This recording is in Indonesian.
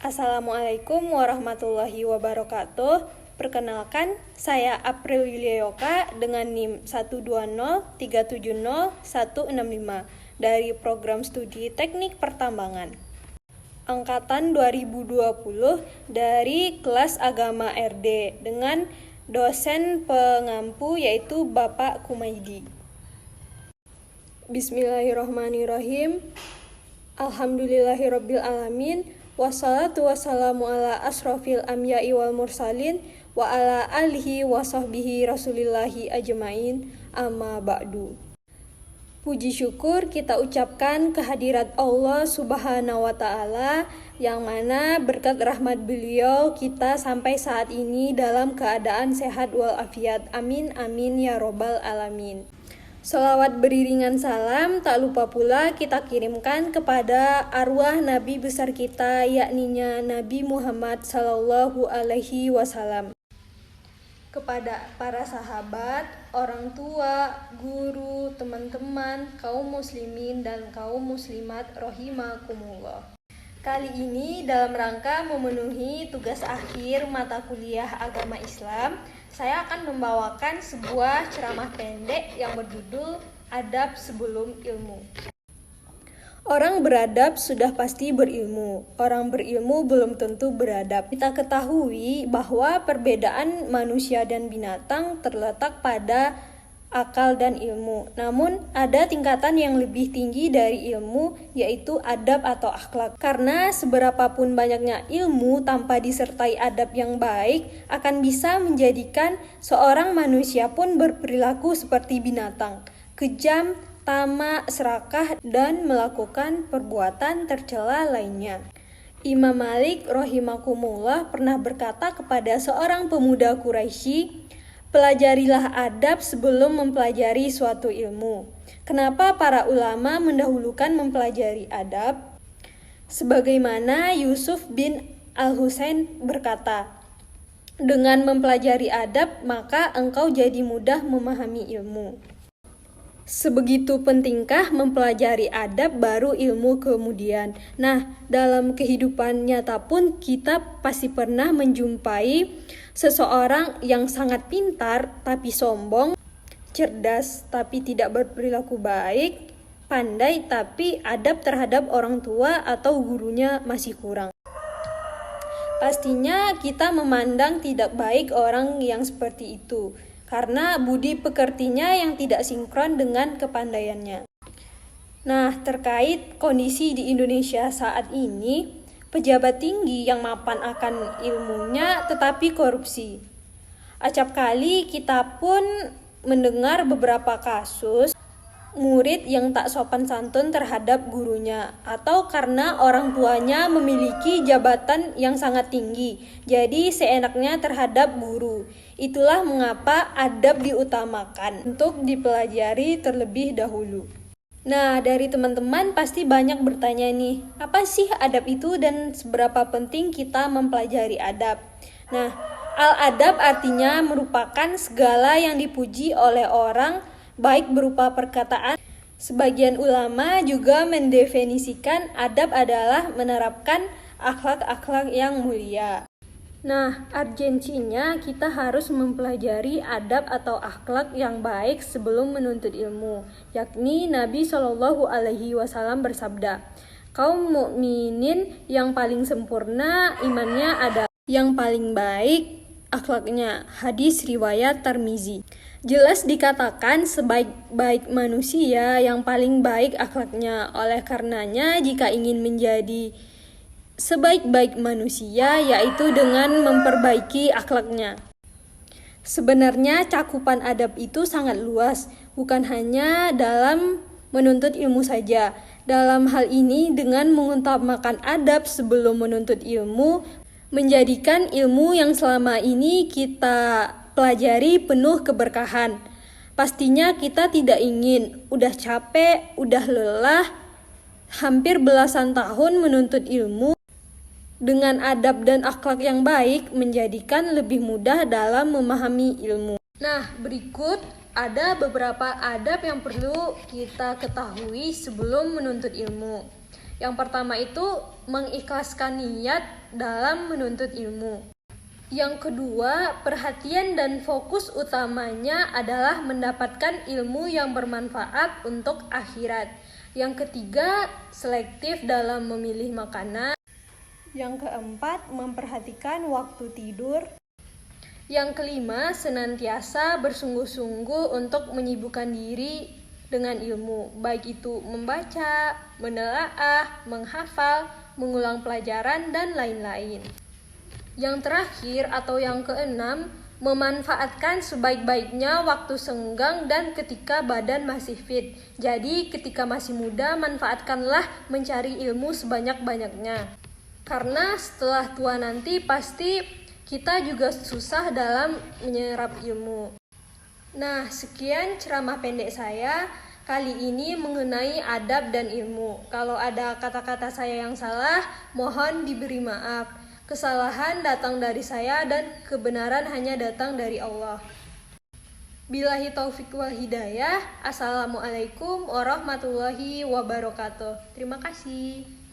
Assalamualaikum warahmatullahi wabarakatuh. Perkenalkan, saya April Yuliayoka dengan NIM 120370165 dari Program Studi Teknik Pertambangan Angkatan 2020 dari kelas Agama RD dengan dosen pengampu yaitu Bapak Kumaidi. Bismillahirrahmanirrahim. Alhamdulillahirabbil alamin. Wassalatu wassalamu ala asrofil amya'i wal mursalin wa ala alihi wa sahbihi rasulillahi ajmain amma ba'du. Puji syukur kita ucapkan kehadirat Allah subhanahu wa ta'ala yang mana berkat rahmat beliau kita sampai saat ini dalam keadaan sehat walafiat. Amin amin ya robbal alamin. Sholawat beriringan salam tak lupa pula kita kirimkan kepada arwah Nabi besar kita yakninya Nabi Muhammad Sallallahu Alaihi Wasallam, kepada para sahabat, orang tua, guru, teman-teman, kaum muslimin dan kaum muslimat rahimakumullah. Kali ini dalam rangka memenuhi tugas akhir mata kuliah agama Islam, saya akan membawakan sebuah ceramah pendek yang berjudul Adab Sebelum Ilmu. Orang beradab sudah pasti berilmu. Orang berilmu belum tentu beradab. Kita ketahui bahwa perbedaan manusia dan binatang terletak pada akal dan ilmu. Namun ada tingkatan yang lebih tinggi dari ilmu, yaitu adab atau akhlak. Karena seberapapun banyaknya ilmu tanpa disertai adab yang baik akan bisa menjadikan seorang manusia pun berperilaku seperti binatang, kejam, tamak, serakah, dan melakukan perbuatan tercela lainnya. Imam Malik rahimakumullah pernah berkata kepada seorang pemuda Quraisy, "Pelajarilah adab sebelum mempelajari suatu ilmu." Kenapa para ulama mendahulukan mempelajari adab? Sebagaimana Yusuf bin Al-Husain berkata, "Dengan mempelajari adab, maka engkau jadi mudah memahami ilmu." Sebegitu pentingkah mempelajari adab baru ilmu kemudian. Nah, dalam kehidupan nyata pun kita pasti pernah menjumpai seseorang yang sangat pintar tapi sombong, cerdas tapi tidak berperilaku baik, pandai tapi adab terhadap orang tua atau gurunya masih kurang. Pastinya kita memandang tidak baik orang yang seperti itu, karena budi pekertinya yang tidak sinkron dengan kepandaiannya. Nah, terkait kondisi di Indonesia saat ini, pejabat tinggi yang mapan akan ilmunya tetapi korupsi. Acap kali kita pun mendengar beberapa kasus murid yang tak sopan santun terhadap gurunya, atau karena orang tuanya memiliki jabatan yang sangat tinggi, jadi seenaknya terhadap guru. Itulah mengapa adab diutamakan untuk dipelajari terlebih dahulu. Nah, dari teman-teman pasti banyak bertanya nih, apa sih adab itu dan seberapa penting kita mempelajari adab? Nah, al-adab artinya merupakan segala yang dipuji oleh orang, baik berupa perkataan. Sebagian ulama juga mendefinisikan adab adalah menerapkan akhlak-akhlak yang mulia. Nah, urgensinya kita harus mempelajari adab atau akhlak yang baik sebelum menuntut ilmu, yakni Nabi Shallallahu Alaihi Wasallam bersabda, "Kaum mukminin yang paling sempurna imannya adalah yang paling baik akhlaknya." Hadis riwayat Tirmizi. Jelas dikatakan sebaik-baik manusia yang paling baik akhlaknya. Oleh karenanya, jika ingin menjadi sebaik-baik manusia, yaitu dengan memperbaiki akhlaknya. Sebenarnya cakupan adab itu sangat luas, bukan hanya dalam menuntut ilmu saja. Dalam hal ini, dengan mengutamakan adab sebelum menuntut ilmu, menjadikan ilmu yang selama ini kita pelajari penuh keberkahan. Pastinya kita tidak ingin udah capek, udah lelah, hampir belasan tahun menuntut ilmu. Dengan adab dan akhlak yang baik menjadikan lebih mudah dalam memahami ilmu. Nah, berikut ada beberapa adab yang perlu kita ketahui sebelum menuntut ilmu. Yang pertama itu mengikhlaskan niat dalam menuntut ilmu. Yang kedua, perhatian dan fokus utamanya adalah mendapatkan ilmu yang bermanfaat untuk akhirat. Yang ketiga, selektif dalam memilih makanan. Yang keempat, memperhatikan waktu tidur. Yang kelima, senantiasa bersungguh-sungguh untuk menyibukkan diri dengan ilmu, baik itu membaca, menelaah, menghafal, mengulang pelajaran, dan lain-lain. Yang terakhir atau yang keenam, memanfaatkan sebaik-baiknya waktu senggang dan ketika badan masih fit. Jadi ketika masih muda, manfaatkanlah mencari ilmu sebanyak-banyaknya. Karena setelah tua nanti pasti kita juga susah dalam menyerap ilmu. Nah, sekian ceramah pendek saya kali ini mengenai adab dan ilmu. Kalau ada kata-kata saya yang salah, mohon diberi maaf. Kesalahan datang dari saya dan kebenaran hanya datang dari Allah. Billahi taufik wal hidayah. Assalamualaikum warahmatullahi wabarakatuh. Terima kasih.